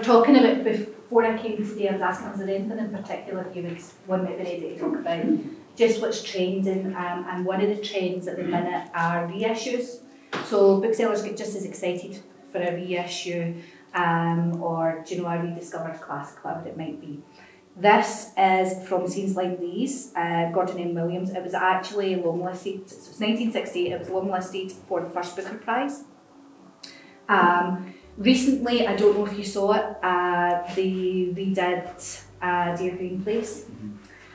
talking about, before I came today, I was asking, is there anything in particular you would want me to talk about? Just what's trending, and one of the trends at the minute are reissues. So booksellers get just as excited for a reissue, or do you know, a rediscovered classic, whatever it might be. This is from Scenes Like These, Gordon M. Williams. It was actually long-listed, so it's 1960, it was long-listed for the first Booker Prize. Recently, I don't know if you saw it, they redid Dear Green Place,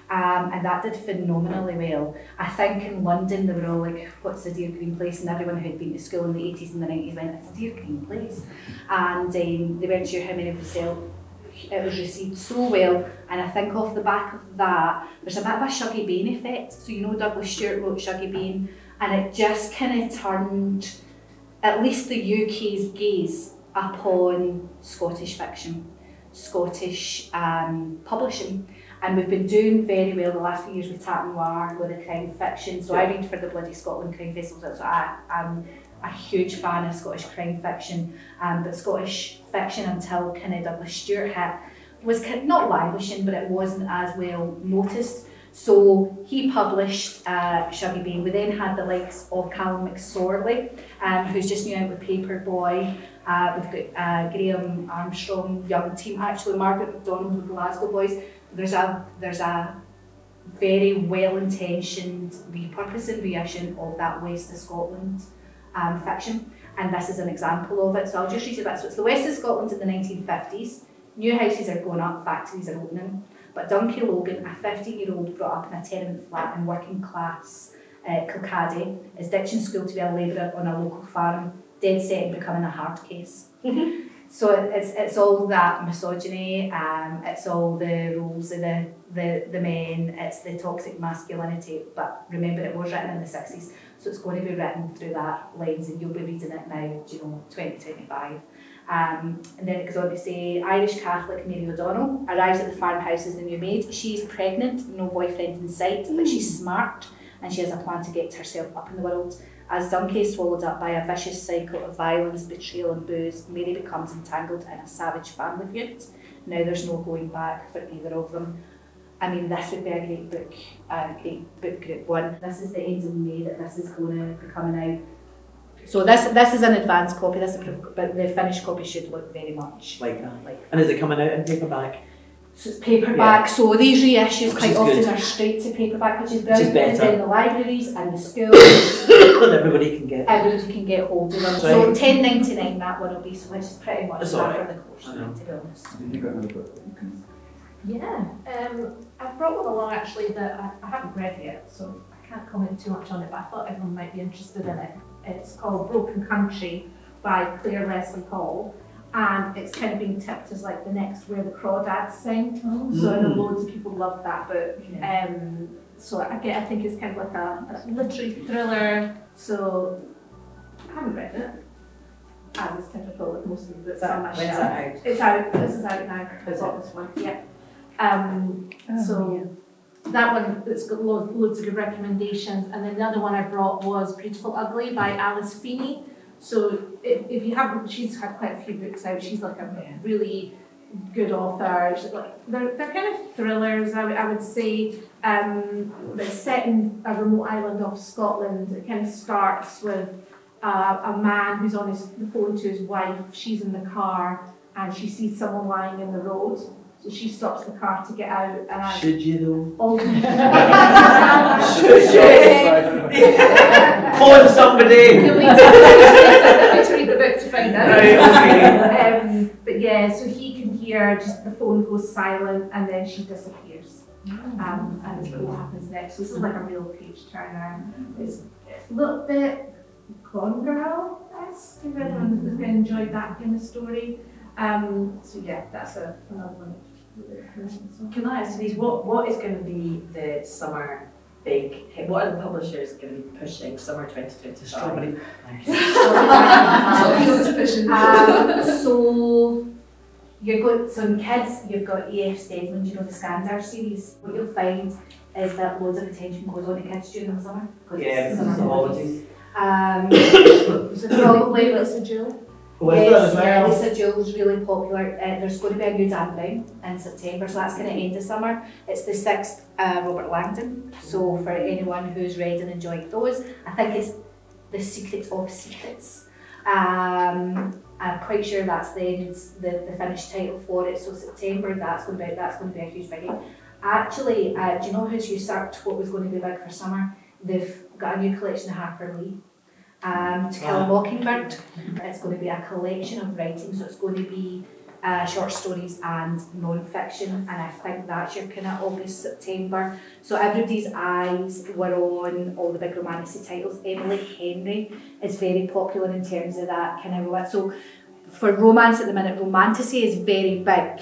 and that did phenomenally well. I think in London they were all like, what's the Dear Green Place? And everyone who had been to school in the 80s and the 90s went, it's a Dear Green Place. And they weren't sure how many would sell. It was received so well, and I think off the back of that, there's a bit of a Shuggie Bain effect. So you know Douglas Stewart wrote Shuggie Bain, and it just kind of turned at least the UK's gaze upon Scottish fiction, Scottish publishing. And we've been doing very well the last few years with Tat Noir, with the crime fiction. So I read for the Bloody Scotland Crime Festival, so I'm a huge fan of Scottish crime fiction, but Scottish fiction until kind of Douglas Stewart hit was not languishing, but it wasn't as well noticed. So he published Shuggie Bain. We then had the likes of Callum McSorley, who's just new out with Paperboy. We've got Graham Armstrong, young team, actually Margaret MacDonald with Glasgow Boys. There's a very well-intentioned repurposing, reissue of that West of Scotland fiction, and this is an example of it. So I'll just read you that. So it's the West of Scotland in the 1950s. New houses are going up, factories are opening, but Duncan Logan, a 15-year-old brought up in a tenement flat in working class Kilcaddy, is ditching school to be a labourer on a local farm, dead set on becoming a hard case. So it's all that misogyny, it's all the roles of the men, it's the toxic masculinity, but remember it was written in the 60s, so it's going to be written through that lens, and you'll be reading it now, 2025. And then it goes on to say, Irish Catholic Mary O'Donnell arrives at the farmhouse as the new maid. She's pregnant, no boyfriend in sight, but she's smart, and she has a plan to get herself up in the world. As Duncan is swallowed up by a vicious cycle of violence, betrayal and booze, Mary becomes entangled in a savage family feud. Now there's no going back for either of them. I mean, this would be a great book group one. This is the end of May that this is going to be coming out. So this is an advanced copy, but the finished copy should look very much like that. And is it coming out in paperback? So it's paperback, yeah. So these reissues quite often good. Are straight to paperback, which is brilliant. Which is better. In the libraries and the schools. And everybody can get hold of them. So $10.99 that one will be, so which is pretty much that right. for the course, to be honest. Have you got another book? Yeah, I've brought one along actually that I haven't read yet, so I can't comment too much on it, but I thought everyone might be interested in it. It's called Broken Country by Claire Leslie Hall, and it's kind of being tipped as like the next Where the Crawdads Sing. So I know loads of people love that book. Yeah. So I think it's kind of like a literary thriller. So I haven't read it, as is typical with most of the books on my shelf. Out? It's out. This is out now. I've got this one. Yeah. That one, it's got loads of good recommendations, and then the other one I brought was Beautiful Ugly by Alice Feeney. So if you haven't, she's had quite a few books out. She's like a really good author. They're kind of thrillers, I would say. But set in a remote island off Scotland. It kind of starts with a man who's on the phone to his wife. She's in the car and she sees someone lying in the road. So she stops the car to get out. And should you though? Should you? Phone somebody! You'll need to read the book to find out. Right, okay. But yeah, so he can hear just the phone goes silent and then she disappears. And it's what happens next. So this is like a real page turner. It's a little bit Gone Girl-esque, if anyone enjoyed that kind of story. So yeah, that's another one. Can I ask these, what is going to be the summer big hit? What are the publishers going to be pushing summer 2025? Strawberry. So you've got some kids, you've got E.F. Steadman, you know the Scandar series. What you'll find is that loads of attention goes on to kids during the summer. Yeah, because it's the holidays. Probably It's a Jill. as yeah, well. Lisa Jewell's really popular. There's going to be a new Dan Brown in September, so that's going to end of summer. It's the 6th Robert Langdon, so for anyone who's read and enjoyed those, I think it's The Secret of Secrets. I'm quite sure that's the finished title for it, so September, that's going to be a huge biggie. Actually, do you know who's usurped what was going to be big for summer? They've got a new collection of Harper Lee. To Kill a Mockingbird. It's going to be a collection of writing, so it's going to be short stories and non-fiction, and I think that's your kind of August, September. So everybody's eyes were on all the big romantic titles. Emily Henry is very popular in terms of that kind of romance. So for romance at the minute, romantasy is very big,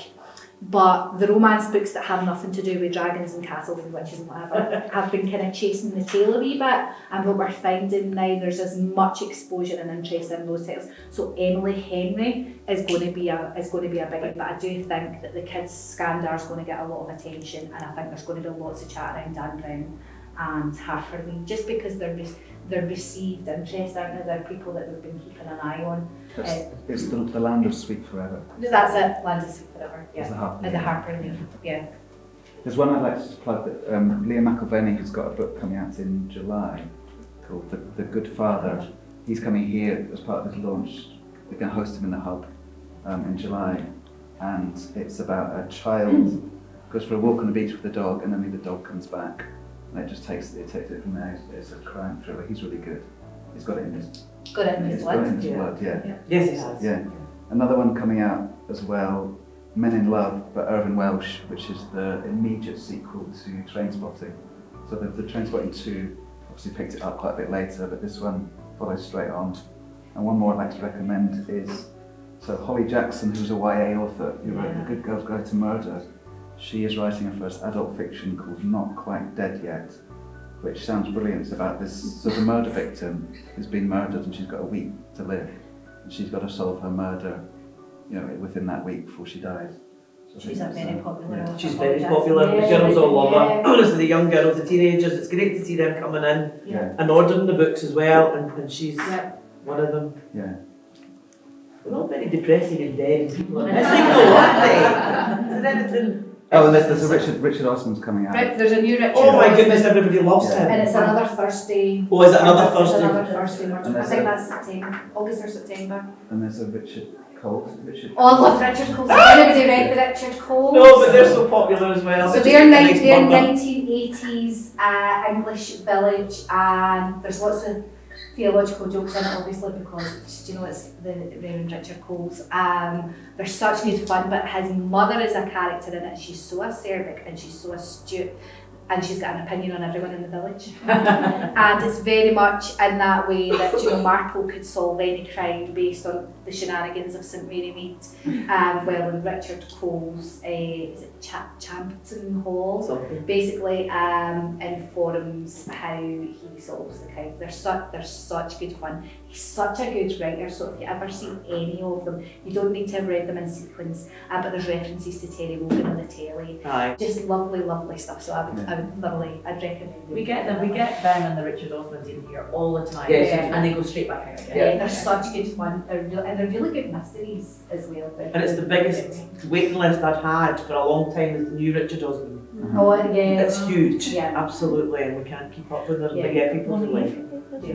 but the romance books that have nothing to do with dragons and castles and witches and whatever have been kind of chasing the tail a wee bit, and what we're finding now, there's as much exposure and interest in those titles. So Emily Henry is going to be a biggie, but I do think that the kids Scandar is going to get a lot of attention, and I think there's going to be lots of chat around Dan Brown and Harper Lee, just because they're received interest, aren't they? They're people that we've been keeping an eye on. It's the Land of Sweet Forever. That's it, Land of Sweet Forever, It's the yeah. Harper And the Harper Lee, yeah. There's one I'd like to just plug that Liam McIlvenney has got a book coming out in July called The Good Father. He's coming here as part of his launch. We're going to host him in the Hub in July, and it's about a child goes for a walk on the beach with the dog, and then the dog comes back, and it just takes it from there. It's a crime thriller. He's really good. He's got it in his Got it in his It's got it in blood. his blood, yeah. Yes, it has. Yeah. Another one coming out as well, Men in Love by Irvine Welsh, which is the immediate sequel to Trainspotting. So the Trainspotting 2 obviously picked it up quite a bit later, but this one follows straight on. And one more I'd like to recommend is, so Holly Jackson, who's a YA author who wrote The Good Girls Guide to Murder, she is writing her first adult fiction called Not Quite Dead Yet, which sounds brilliant. It's about this, so the murder victim has been murdered and she's got a week to live. And she's got to solve her murder, within that week before she dies. So I She's think a that's, very popular yeah. author. She's very popular. The Yeah, girls all love her. yeah. Honestly, the young girls, the teenagers, it's great to see them coming in Yeah, and ordering the books as well, and she's Yeah. one of them. yeah. They're all very depressing and dead people. I think though, aren't they? Is there anything? Oh, and there's a Richard Osman's coming out. Right, there's a new Richard Oh my Osman, goodness, everybody loves Yeah. him. and it's another Thursday. Oh, is it another It's Thursday? another Thursday murder. And I there's think a- that's September, August or September. And there's a Richard Cole. Richard. Oh, I love Richard Coles. Anybody read the Richard Coles? No, but they're so popular as well. So They they're, just get a nice burger. 1980s English village, and there's lots of theological jokes in it, obviously, because it's the Reverend Richard Coles. There's such good fun, but his mother is a character in it. She's so acerbic and she's so astute, and she's got an opinion on everyone in the village. And it's very much in that way that Marple could solve any crime based on the shenanigans of St Mary Mead. Well, in Richard Coles, is it Champton Hall? Something. Basically informs how he solves the crime. They're such good fun. He's such a good writer, so if you ever see any of them, you don't need to have read them in sequence, but there's references to Terry Wogan on the telly. Aye. Just lovely, lovely stuff, so I would thoroughly, I'd recommend it. We get them and the Richard Osmans in here all the time, Yes, and they go straight back out again. Yeah, they're such good fun, and they're really good mysteries as well. And it's the biggest waiting list I've had for a long time is the new Richard Osman. Oh, yeah. It's huge, Yeah. absolutely, and we can't keep up with them. Yeah. They get people for life. Yeah.